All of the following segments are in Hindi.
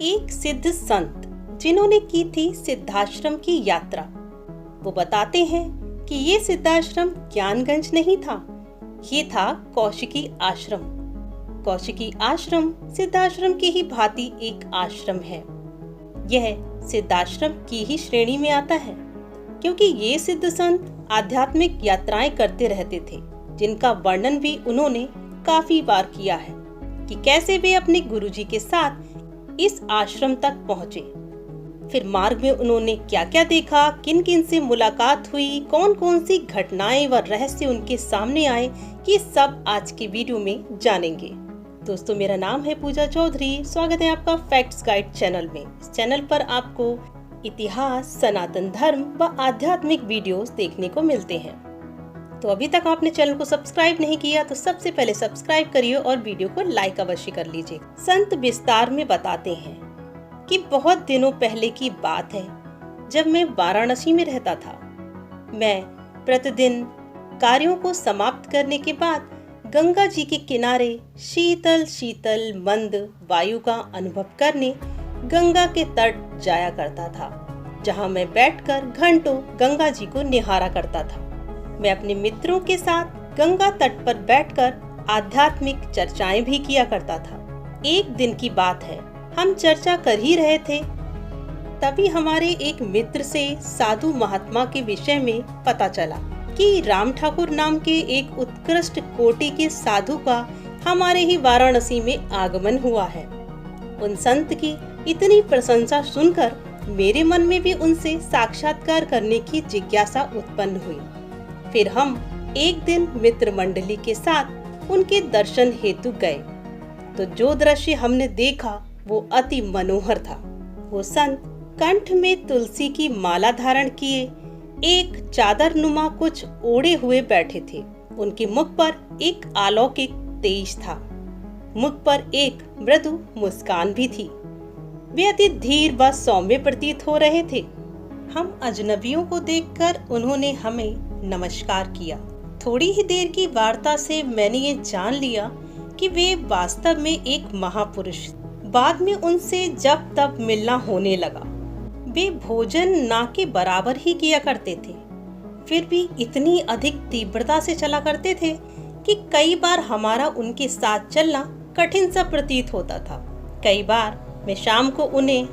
एक सिद्ध संत जिन्होंने की थी सिद्धाश्रम की यात्रा। वो बताते हैं कि ये सिद्धाश्रम ज्ञानगंज नहीं था, ये था कौशिकी आश्रम। कौशिकी आश्रम सिद्धाश्रम की ही भांति एक आश्रम है। यह सिद्धाश्रम की ही श्रेणी में आता है, क्योंकि ये सिद्ध संत आध्यात्मिक यात्राएं करते रहते थे, जिनका वर्णन भी उन्होंने काफी बार किया है कि कैसे वे अपने गुरुजी के साथ इस आश्रम तक पहुंचे। फिर मार्ग में उन्होंने क्या क्या देखा, किन किन से मुलाकात हुई, कौन कौन सी घटनाएं व रहस्य उनके सामने आए, ये सब आज के वीडियो में जानेंगे। दोस्तों, मेरा नाम है पूजा चौधरी। स्वागत है आपका फैक्ट्स गाइड चैनल में। इस चैनल पर आपको इतिहास, सनातन धर्म व आध्यात्मिक वीडियोस देखने को मिलते हैं। तो अभी तक आपने चैनल को सब्सक्राइब नहीं किया तो सबसे पहले सब्सक्राइब करिए और वीडियो को लाइक अवश्य कर लीजिए। संत विस्तार में बताते हैं कि बहुत दिनों पहले की बात है, जब मैं वाराणसी में रहता था। मैं प्रतिदिन कार्यों को समाप्त करने के बाद गंगा जी के किनारे शीतल शीतल मंद वायु का अनुभव करने गंगा के तट जाया करता था, जहां मैं बैठकर घंटों गंगा जी को निहारा करता था। मैं अपने मित्रों के साथ गंगा तट पर बैठकर आध्यात्मिक चर्चाएं भी किया करता था। एक दिन की बात है, हम चर्चा कर ही रहे थे, तभी हमारे एक मित्र से साधु महात्मा के विषय में पता चला कि राम ठाकुर नाम के एक उत्कृष्ट कोटि के साधु का हमारे ही वाराणसी में आगमन हुआ है। उन संत की इतनी प्रशंसा सुनकर मेरे मन में भी उनसे साक्षात्कार करने की जिज्ञासा उत्पन्न हुई। फिर हम एक दिन मित्र मंडली के साथ उनके दर्शन हेतु गए, तो जो दृश्य हमने देखा वो अति मनोहर था। वो संत कंठ में तुलसी की माला धारण किए एक चादर नुमा कुछ ओढ़े हुए बैठे थे। उनके मुख पर एक अलौकिक तेज था, मुख पर एक मृदु मुस्कान भी थी। वे अति धीर व सौम्य प्रतीत हो रहे थे। हम अजनबियों को देखकर उन्होंने हमें नमस्कार किया। थोड़ी ही देर की वार्ता से मैंने ये जान लिया कि वे वास्तव में एक महापुरुष। बाद में उनसे जब तब मिलना होने लगा। वे भोजन ना के बराबर ही किया करते थे, फिर भी इतनी अधिक तीव्रता से चला करते थे कि कई बार हमारा उनके साथ चलना कठिन सा प्रतीत होता था। कई बार मैं शाम को उन्हें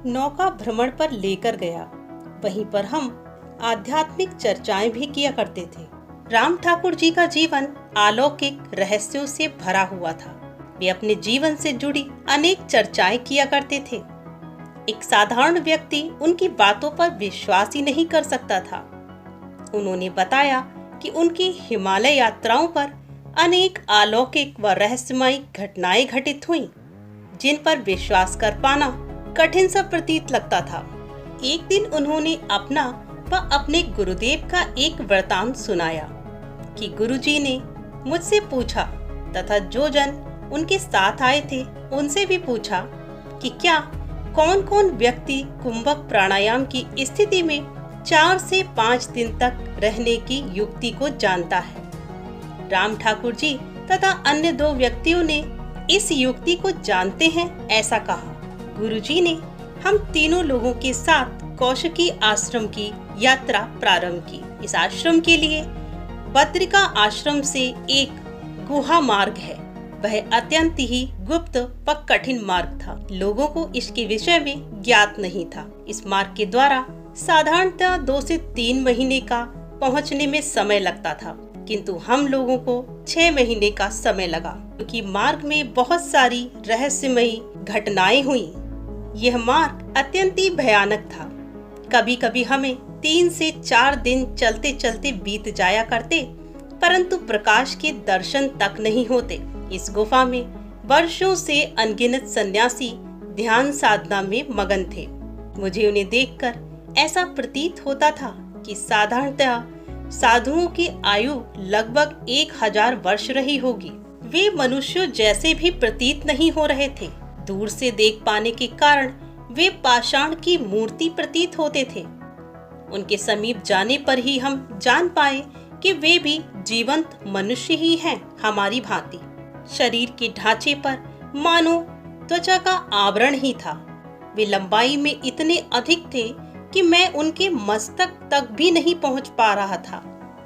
नौका भ्रमण पर लेकर गया। वहीं पर हम आध्यात्मिक चर्चाएं भी किया करते थे। राम ठाकुर जी का जीवन अलौकिक रहस्यों से भरा हुआ था। वे अपने जीवन से जुड़ी अनेक चर्चाएं किया करते थे। एक साधारण व्यक्ति उनकी बातों पर विश्वास ही नहीं कर सकता था। उन्होंने बताया कि उनकी हिमालय यात्राओं पर अनेक अलौकिक व रहस्यमयी घटनाएं घटित हुईं, जिन पर विश्वास कर पाना कठिन सा प्रतीत लगता था। एक दिन उन्होंने अपना व अपने गुरुदेव का एक वृतांत सुनाया कि गुरुजी ने मुझसे पूछा तथा जो जन उनके साथ आए थे उनसे भी पूछा कि क्या कौन कौन व्यक्ति कुंभक प्राणायाम की स्थिति में 4 से 5 दिन तक रहने की युक्ति को जानता है। राम ठाकुर जी तथा अन्य 2 व्यक्तियों ने इस युक्ति को जानते हैं, ऐसा कहा। गुरुजी ने हम तीनों लोगों के साथ कौशिकी आश्रम की यात्रा प्रारंभ की। इस आश्रम के लिए बद्रिका आश्रम से एक गुहा मार्ग है। वह अत्यंत ही गुप्त व कठिन मार्ग था। लोगों को इसके विषय में ज्ञात नहीं था। इस मार्ग के द्वारा साधारणतः 2 से 3 महीने का पहुंचने में समय लगता था, किंतु हम लोगों को 6 महीने का समय लगा, क्योंकि मार्ग में बहुत सारी रहस्यमयी घटनाएं हुई। यह मार्ग अत्यंत ही भयानक था। कभी कभी हमें 3 से 4 दिन चलते चलते बीत जाया करते, परंतु प्रकाश के दर्शन तक नहीं होते। इस गुफा में वर्षों से अनगिनत सन्यासी ध्यान साधना में मगन थे। मुझे उन्हें देखकर ऐसा प्रतीत होता था कि साधारणतः साधुओं की आयु लगभग 1000 वर्ष रही होगी। वे मनुष्यों जैसे भी प्रतीत नहीं हो रहे थे। दूर से देख पाने के कारण वे पाषाण की मूर्ति प्रतीत होते थे। उनके समीप जाने पर ही हम जान पाए कि वे भी जीवंत मनुष्य ही हैं, हमारी भांति। शरीर के ढांचे पर मानो त्वचा का आवरण ही था। वे लंबाई में इतने अधिक थे कि मैं उनके मस्तक तक भी नहीं पहुंच पा रहा था,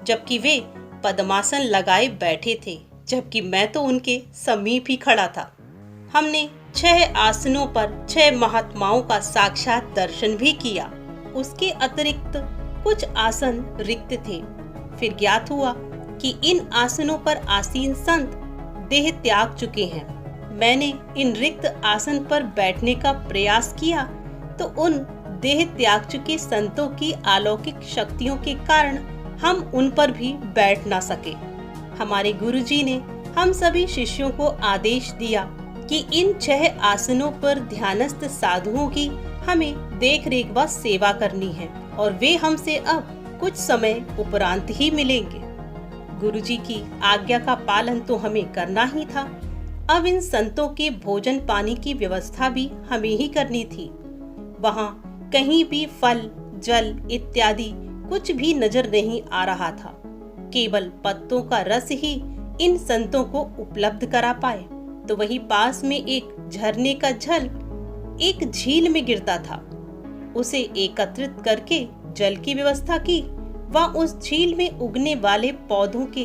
जबकि वे पद्मासन लगाए बैठे थे, जबकि मैं तो उनके समीप ही खड़ा था। हमने 6 आसनों पर 6 महात्माओं का साक्षात दर्शन भी किया। उसके अतिरिक्त कुछ आसन रिक्त थे। फिर ज्ञात हुआ कि इन आसनों पर आसीन संत देह त्याग चुके हैं। मैंने इन रिक्त आसन पर बैठने का प्रयास किया तो उन देह त्याग चुके संतों की अलौकिक शक्तियों के कारण हम उन पर भी बैठ ना सके। हमारे गुरुजी ने हम सभी शिष्यों को आदेश दिया कि इन 6 आसनों पर ध्यानस्थ साधुओं की हमें देख रेख व सेवा करनी है और वे हमसे अब कुछ समय उपरांत ही मिलेंगे। गुरुजी की आज्ञा का पालन तो हमें करना ही था। अब इन संतों के भोजन पानी की व्यवस्था भी हमें ही करनी थी। वहाँ कहीं भी फल, जल इत्यादि कुछ भी नजर नहीं आ रहा था। केवल पत्तों का रस ही इन संतों को उपलब्ध करा पाए। तो वहीं पास में एक झरने का जल एक झील में गिरता था। उसे एकत्रित करके जल की व्यवस्था की व उस झील में उगने वाले पौधों के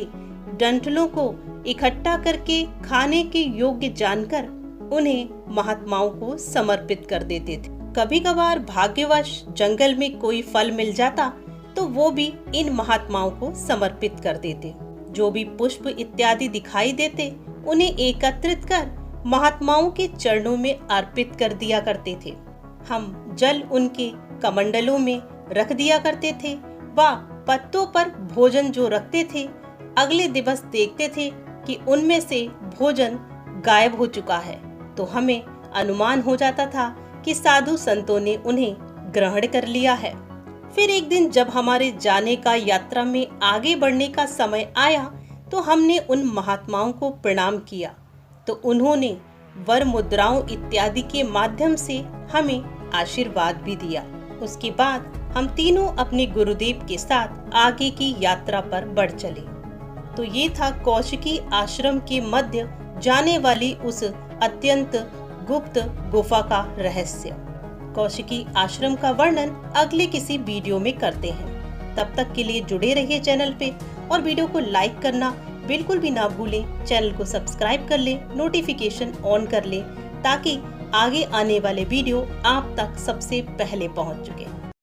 डंठलों को इकट्ठा करके खाने के योग्य जानकर उन्हें महात्माओं को समर्पित कर देते थे। कभी कभार भाग्यवश जंगल में कोई फल मिल जाता तो वो भी इन महात्माओं को समर्पित कर देते। जो भी पुष्प इत्यादि दिखाई देते उन्हें एकत्रित कर महात्माओं के चरणों में अर्पित कर दिया करते थे। हम जल उनके कमंडलों में रख दिया करते थे व पत्तों पर भोजन जो रखते थे, अगले दिवस देखते थे कि उनमें से भोजन गायब हो चुका है, तो हमें अनुमान हो जाता था कि साधु संतों ने उन्हें ग्रहण कर लिया है। फिर एक दिन जब हमारे जाने का यात्रा में आगे बढ़ने का समय आया तो हमने उन महात्माओं को प्रणाम किया, तो उन्होंने वर मुद्राओं इत्यादि के माध्यम से हमें आशीर्वाद भी दिया। उसके बाद हम तीनों अपने गुरुदेव के साथ आगे की यात्रा पर बढ़ चले। तो ये था कौशिकी आश्रम के मध्य जाने वाली उस अत्यंत गुप्त गुफा का रहस्य। कौशिकी आश्रम का वर्णन अगले किसी वीडियो में करते हैं। तब तक के लिए जुड़े रहिए चैनल पे और वीडियो को लाइक करना बिल्कुल भी ना भूलें। चैनल को सब्सक्राइब कर लें, नोटिफिकेशन ऑन कर लें ताकि आगे आने वाले वीडियो आप तक सबसे पहले पहुंच चुके।